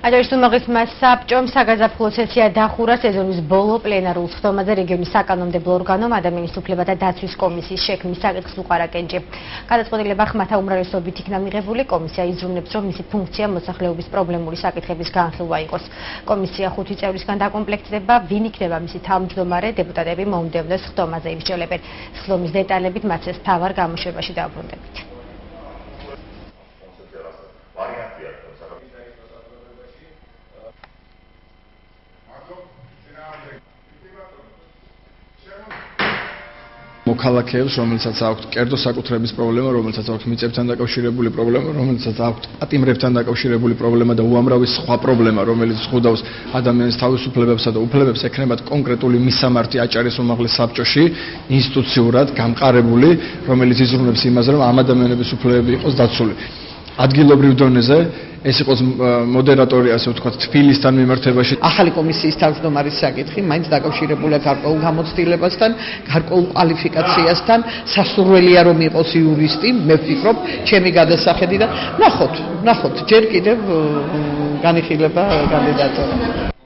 აჯარის უმაღლესმა საბჭომ საგაზაფხულო სესია დახურა სეზონის ბოლო პლენარულ სხდომაზე რეგიონის საკანონმდებლო ორგანომ ადამიანის უფლებათა დაცვის კომისიის შექმნის საკითხს უყარა კენჭი. გადაწყვეტილება ხმათა უმრავლესობით იქნა მიღებული. კომისია იზრუნებს, რომ მისი ფუნქცია მოსახლეობის პრობლემური საკითხების განხილვა იყოს. კომისია 5 წევრისგან დაკომპლექტდება, ვინ იქნება მისი თავმჯდომარე, დეპუტატები მომდევნო სხდომაზე ირჩელებენ. სხდომის დეტალებით მათ ეს მთავარ გამოშვებაში დავბრუნდებით. მოქალაქეებს, რომელსაც აქვთ კერძო საკუთრების პრობლემა, რომელსაც აქვთ მიწებთან დაკავშირებული პრობლემა, რომელსაც აქვთ პატიმრებთან დაკავშირებული პრობლემა და უამრავი სხვა პრობლემა, რომელიც ზღუდავს ადამიანის თავისუფლებებსა და უფლებებს, ექნებათ კონკრეტული მისამართი აჭარის უმაღლეს საბჭოში, ინსტიტუციურად გამყარებული, რომელიც იზრუნებს იმაზე, რომ ამ ადამიანების უფლებები იყოს დაცული. ადგილობრივ დონეზე ეს იყოს მოდერატორი, ასე ვთქვათ, თბილისთან მიმართებაში. ახალი კომისიის თავმჯდომარის საკითხი მაინც დაკავშირებულია გარკვეულ გამოცდილებასთან, გარკვეულ კვალიფიკაციასთან, სასურველია რომ იყოს იურისტი, მე ვფიქრობ, ჩემი გადასახედიდან. ნახოთ, ჯერ კიდევ განიხილება კანდიდატურა.